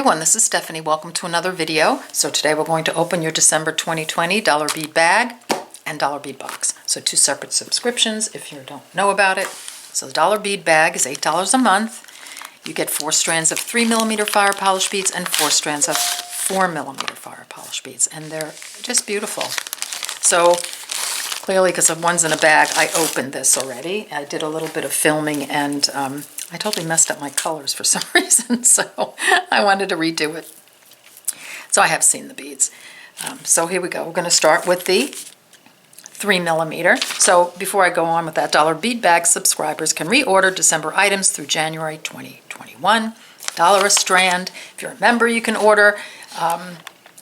Everyone, this is Stephanie. Welcome to another video. So today we're going to open your December 2020 dollar bead bag and dollar bead box. So two separate subscriptions if you don't know about it. So the dollar bead bag is $8 a month. You get 4 strands of 3mm fire polish beads and 4 strands of 4mm fire polish beads, and they're just beautiful. So clearly, because the one's in a bag, I opened this already. I did a little bit of filming and I totally messed up my colors for some reason, so I wanted to redo it. So I have seen the beads. So here we go. We're going to start with the 3mm. So before I go on with that, dollar bead bag subscribers can reorder December items through January 2021. $1 a strand. If you're a member, you can order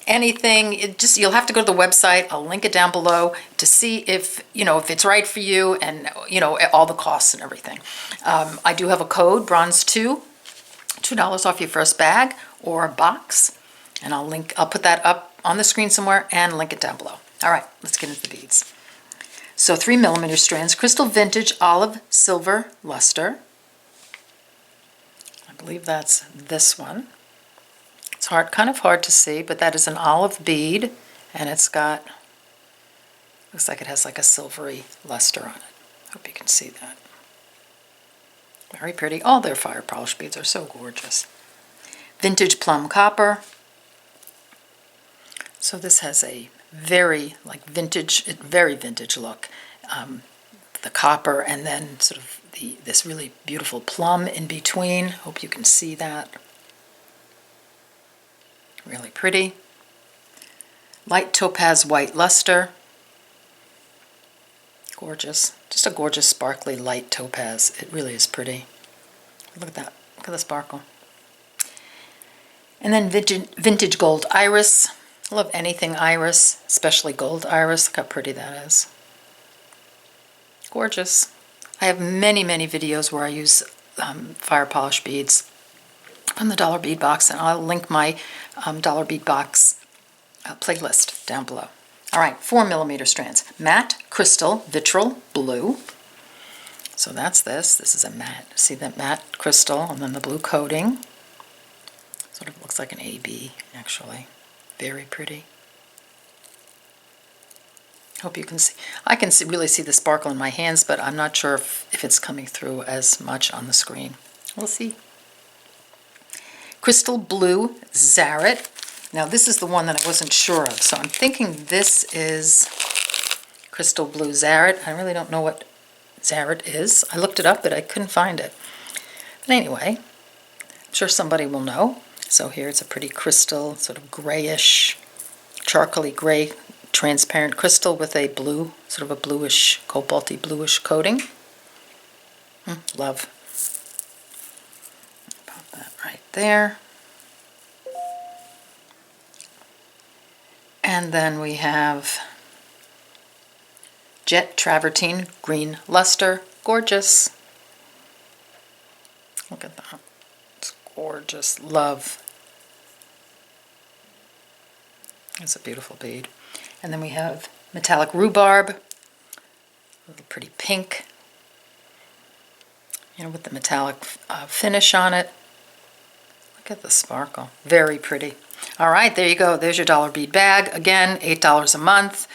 anything. You'll have to go to the website. I'll link it down below to see if it's right for you, and all the costs and everything. I do have a code, Bronze2, $2 off your first bag or box, and I'll put that up on the screen somewhere and link it down below. All right, let's get into the beads. So 3mm strands, crystal vintage olive silver luster. I believe that's this one. It's kind of hard to see, but that is an olive bead, and it's got, looks like it has like a silvery luster on it. Hope you can see that. Very pretty. All their fire polish beads are so gorgeous. Vintage plum copper. So this has a very very vintage look. The copper and then sort of this really beautiful plum in between. Hope you can see that. Really pretty. Light topaz white luster. Gorgeous. Just a gorgeous sparkly light topaz. It really is pretty. Look at that. Look at the sparkle. And then vintage gold iris. I love anything iris, especially gold iris. Look how pretty that is. Gorgeous. I have many videos where I use fire polish beads from the dollar bead box, and I'll link my dollar bead box playlist down below. All right, 4mm strands. Matte crystal vitral blue. So that's this. This is a matte. See that matte crystal and then the blue coating. Sort of looks like an AB, actually. Very pretty. Hope you can see. I can really see the sparkle in my hands, but I'm not sure if it's coming through as much on the screen. We'll see. Crystal blue Zaret. Now this is the one that I wasn't sure of, so I'm thinking this is crystal blue Zaret. I really don't know what Zaret is. I looked it up, but I couldn't find it. But anyway, I'm sure somebody will know. So here it's a pretty crystal, sort of grayish, charcoaly gray, transparent crystal with a blue, sort of a bluish, cobalty bluish coating. Love. Pop that right there. And then we have jet travertine green luster. Gorgeous. Look at that. It's gorgeous. Love. It's a beautiful bead. And then we have metallic rhubarb. A little pretty pink. With the metallic finish on it. Look at the sparkle. Very pretty. All right, there you go. There's your dollar bead bag. Again, $8 a month.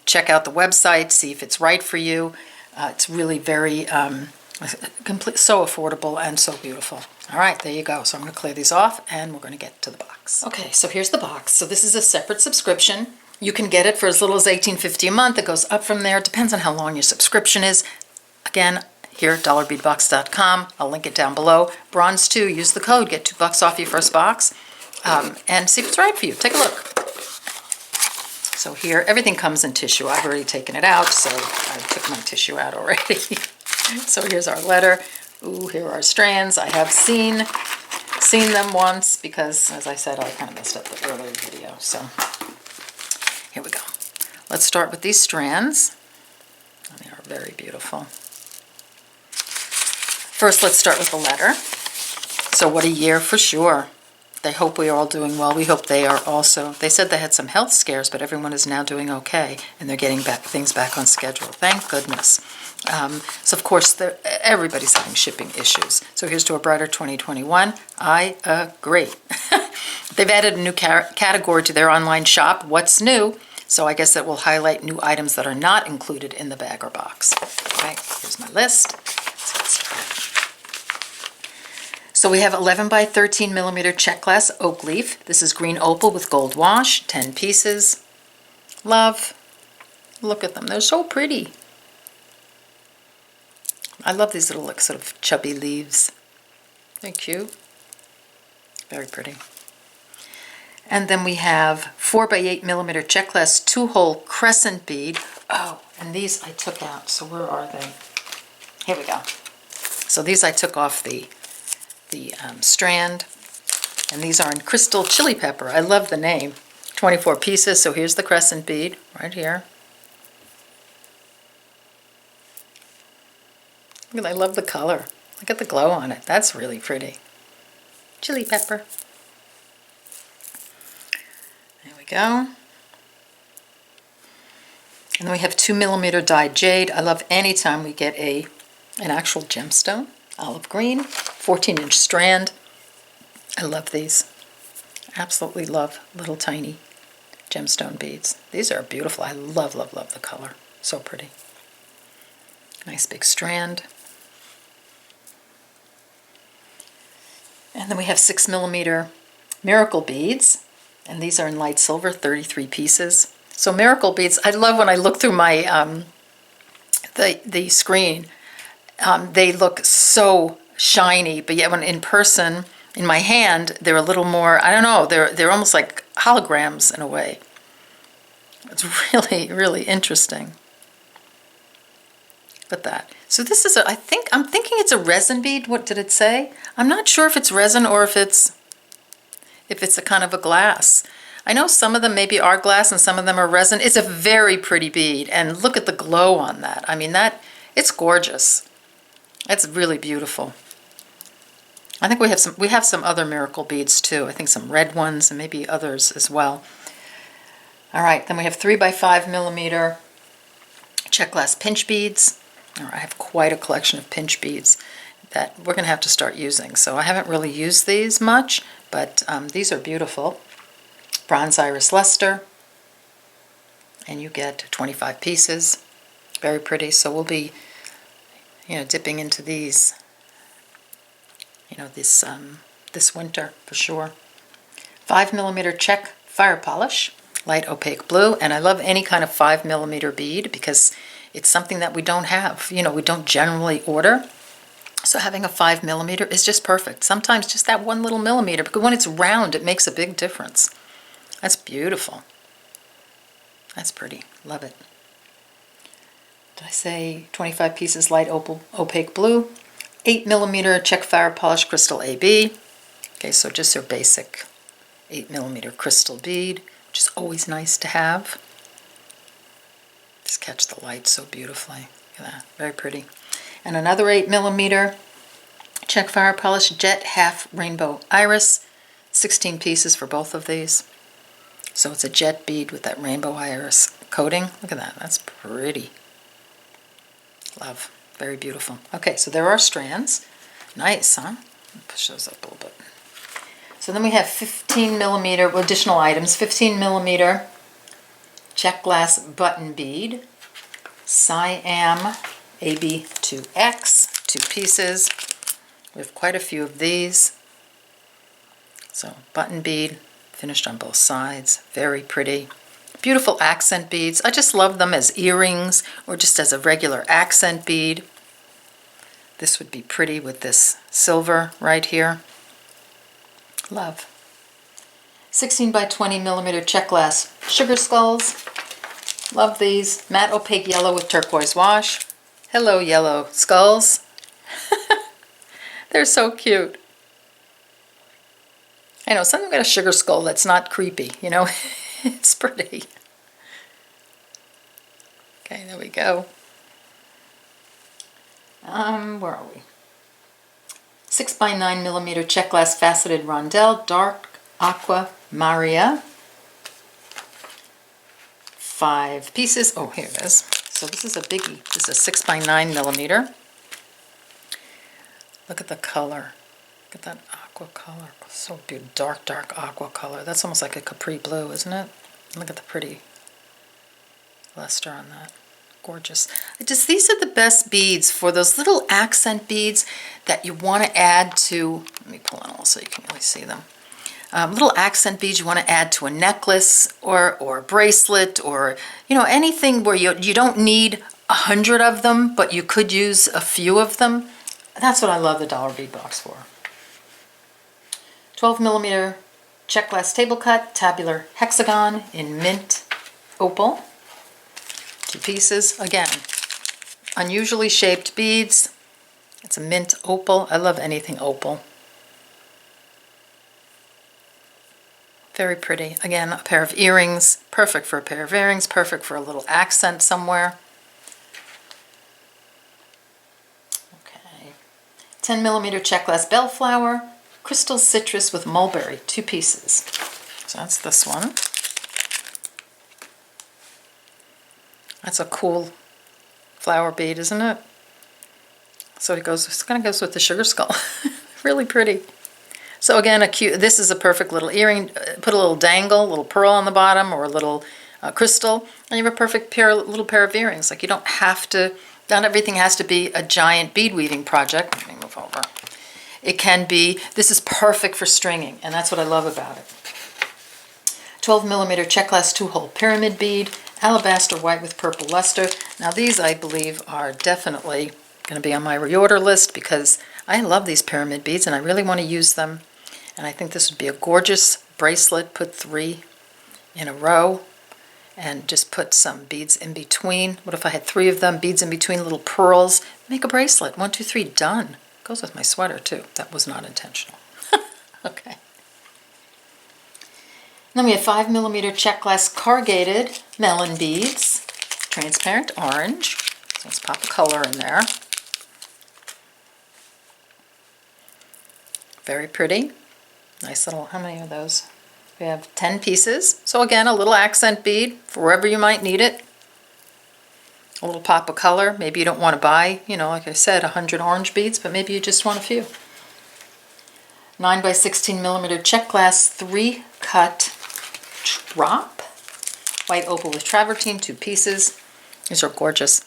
Check out the website, see if it's right for you. It's really very so affordable and so beautiful. All right, there you go. So I'm going to clear these off, and we're going to get to the box. Okay, so here's the box. So this is a separate subscription. You can get it for as little as $18.50 a month. It goes up from there. It depends on how long your subscription is. Again, here at dollarbeadbox.com. I'll link it down below. Bronze2, use the code, get $2 off your first box, and see if it's right for you. Take a look. So here, everything comes in tissue. I've already taken it out, so I took my tissue out already. So here's our letter. Ooh, here are our strands. I have seen them once because, as I said, I kind of messed up the earlier video. So here we go. Let's start with these strands. They are very beautiful. First, let's start with the letter. So what a year for sure. They hope we are all doing well. We hope they are also. They said they had some health scares, but everyone is now doing okay, and they're getting things back on schedule. Thank goodness. So of course, everybody's having shipping issues. So here's to a brighter 2021. I agree. They've added a new category to their online shop, What's New? So I guess that will highlight new items that are not included in the bag or box. Okay, here's my list. Let's get started. So we have 11 by 13 millimeter check glass oak leaf. This is green opal with gold wash, 10 pieces. Love. Look at them, they're so pretty. I love these little like sort of chubby leaves. They're cute. Very pretty. And then we have 4 by 8 millimeter check glass 2-hole crescent bead. Oh, and these I took out. So where are they? Here we go. So these I took off the strand. And these are in crystal chili pepper. I love the name. 24 pieces. So here's the crescent bead right here. I love the color. Look at the glow on it. That's really pretty. Chili pepper. There we go. And then we have 2 millimeter dyed jade. I love anytime we get an actual gemstone. Olive green, 14-inch strand. I love these. Absolutely love little tiny gemstone beads. These are beautiful. I love, love, love the color. So pretty. Nice big strand. And then we have 6 millimeter miracle beads, and these are in light silver, 33 pieces. So miracle beads, I love when I look through my the screen. They look so shiny, but yet when in person, in my hand, they're a little more, I don't know, they're almost like holograms in a way. It's really, really interesting. But that. So this is I'm thinking it's a resin bead. What did it say? I'm not sure if it's resin or if it's a kind of a glass. I know some of them maybe are glass and some of them are resin. It's a very pretty bead, and look at the glow on that. I mean, it's gorgeous. It's really beautiful. I think we have some other miracle beads too. I think some red ones and maybe others as well. All right, then we have 3 by 5 millimeter check glass pinch beads. I have quite a collection of pinch beads that we're going to have to start using. So I haven't really used these much, but these are beautiful. Bronze iris luster, and you get 25 pieces. Very pretty. So we'll be, dipping into these, this winter for sure. 5 millimeter check fire polish, light opaque blue, and I love any kind of 5 millimeter bead because it's something that we don't have. We don't generally order. So having a 5 millimeter is just perfect. Sometimes just that 1 little millimeter, because when it's round, it makes a big difference. That's beautiful. That's pretty. Love it. Did I say 25 pieces light opaque blue? 8 millimeter check fire polish crystal AB. Okay, so just your basic 8 millimeter crystal bead, which is always nice to have. Just catch the light so beautifully. Look at that. Very pretty. And another 8 millimeter check fire polish jet half rainbow iris. 16 pieces for both of these. So it's a jet bead with that rainbow iris coating. Look at that. That's pretty. Love. Very beautiful. Okay, so there are strands. Nice, huh? Push those up a little bit. So then we have 15 millimeter additional items. 15 millimeter check glass button bead. Siam AB2X, 2 pieces. We have quite a few of these. So button bead, finished on both sides. Very pretty. Beautiful accent beads. I just love them as earrings or just as a regular accent bead. This would be pretty with this silver right here. Love. 16 by 20 millimeter check glass sugar skulls. Love these. Matte opaque yellow with turquoise wash. Hello, yellow skulls. They're so cute. I know, something about a sugar skull that's not creepy, It's pretty. Okay, there we go. Where are we? 6 by 9 millimeter check glass faceted rondelle, dark aqua Maria. 5 pieces. Oh, here it is. So this is a biggie. This is a 6 by 9 millimeter. Look at the color. Look at that aqua color. So beautiful. Dark, dark aqua color. That's almost like a capri blue, isn't it? Look at the pretty luster on that. Gorgeous. These are the best beads for those little accent beads that you want to add to, let me pull on so you can really see them. Little accent beads you want to add to a necklace or a bracelet, or anything where you don't need 100 of them, but you could use a few of them. That's what I love the dollar bead box for. 12 millimeter check glass table cut tabular hexagon in mint opal. 2 pieces. Again, unusually shaped beads. It's a mint opal. I love anything opal. Very pretty. Again, a pair of earrings. Perfect for a pair of earrings. Perfect for a little accent somewhere. Okay. 10 millimeter check glass bellflower. Crystal citrus with mulberry. 2 pieces. So that's this one. That's a cool flower bead, isn't it? So it kind of goes with the sugar skull. Really pretty. So again, this is a perfect little earring. Put a little dangle, a little pearl on the bottom, or a little crystal, and you have a perfect little pair of earrings. Like, you don't have to, not everything has to be a giant bead weaving project. Let me move over. It can be, this is perfect for stringing, and that's what I love about it. 12 millimeter check glass 2-hole pyramid bead, alabaster white with purple luster. Now these, I believe, are definitely going to be on my reorder list because I love these pyramid beads and I really want to use them. And I think this would be a gorgeous bracelet. Put 3 in a row and just put some beads in between. What if I had 3 of them, beads in between, little pearls? Make a bracelet. 1, 2, 3, done. Goes with my sweater too. That was not intentional. Okay. Then we have 5 millimeter check glass corrugated melon beads, transparent orange. So let's pop a color in there. Very pretty. Nice little, how many are those? We have 10 pieces. So again, a little accent bead for wherever you might need it. A little pop of color. Maybe you don't want to buy, like I said, 100 orange beads, but maybe you just want a few. 9 by 16 millimeter check glass 3 cut drop. White opal with travertine, 2 pieces. These are gorgeous.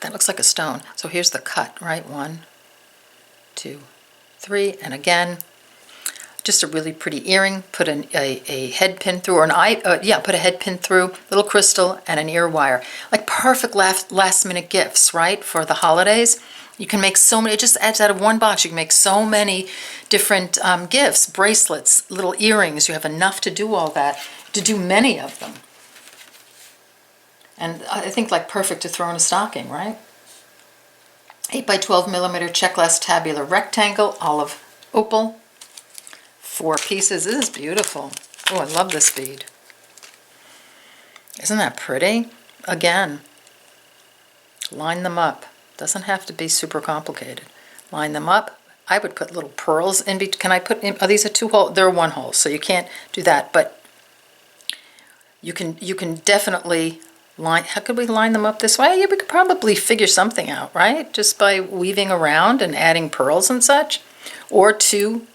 That looks like a stone. So here's the cut, right? 1, 2, 3, and again, just a really pretty earring. Put a head pin through, or put a head pin through, little crystal, and an ear wire. Like perfect last minute gifts, right? For the holidays. You can make so many, it just adds out of one box. You can make so many different gifts, bracelets, little earrings. You have enough to do all that, to do many of them. And I think like perfect to throw in a stocking, right? 8 by 12 millimeter check glass tabular rectangle, olive opal. 4 pieces. This is beautiful. Oh, I love this bead. Isn't that pretty? Again, line them up. Doesn't have to be super complicated. Line them up. I would put little pearls in between. Can I put in, are these a 2-hole? They're 1-hole, so you can't do that, but you can definitely line, how could we line them up this way? Yeah, we could probably figure something out, right? Just by weaving around and adding pearls and such. Or 2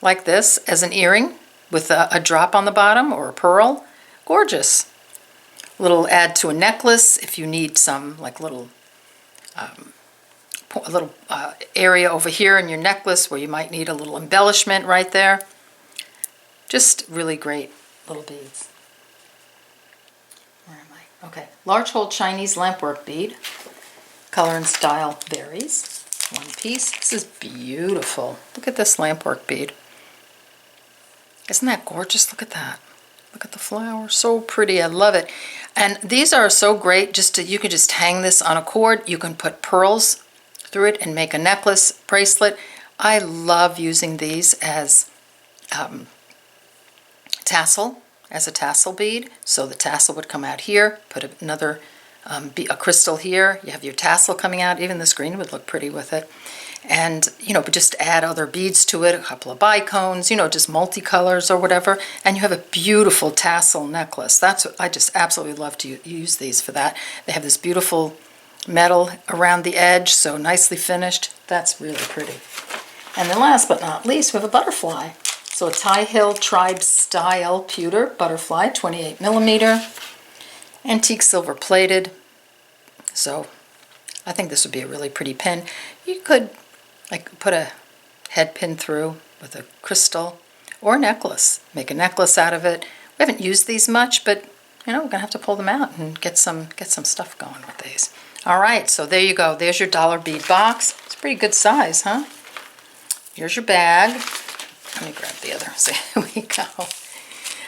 like this as an earring with a drop on the bottom or a pearl. Gorgeous. Little add to a necklace if you need some like little a little area over here in your necklace where you might need a little embellishment right there. Just really great little beads. Where am I? Okay, large hole Chinese lampwork bead. Color and style varies. 1 piece. This is beautiful. Look at this lampwork bead. Isn't that gorgeous? Look at that. Look at the flower. So pretty. I love it. And these are so great. You can just hang this on a cord. You can put pearls through it and make a necklace, bracelet. I love using these as tassel, as a tassel bead. So the tassel would come out here. Put another a crystal here. You have your tassel coming out. Even this green would look pretty with it. and, but just add other beads to it, a couple of bicones, just multicolors or whatever, and you have a beautiful tassel necklace. That's what I just absolutely love to use these for that. They have this beautiful metal around the edge, so nicely finished. That's really pretty. And then last but not least, we have a butterfly. So a Tie Hill Tribe Style Pewter Butterfly, 28 millimeter, antique silver plated. So I think this would be a really pretty pin. You could put a head pin through with a crystal or a necklace. Make a necklace out of it. We haven't used these much, but we're gonna have to pull them out and get some stuff going with these. All right, so there you go. There's your dollar bead box. It's a pretty good size, huh? Here's your bag. Let me grab the other. So here we go.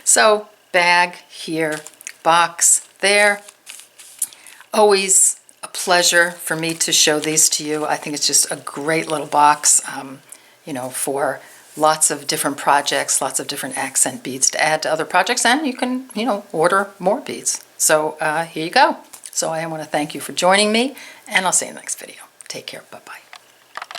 So bag here, box there. Always a pleasure for me to show these to you. I think it's just a great little box, for lots of different projects, lots of different accent beads to add to other projects, and you can, order more beads. So here you go. So I want to thank you for joining me, and I'll see you in the next video. Take care. Bye-bye.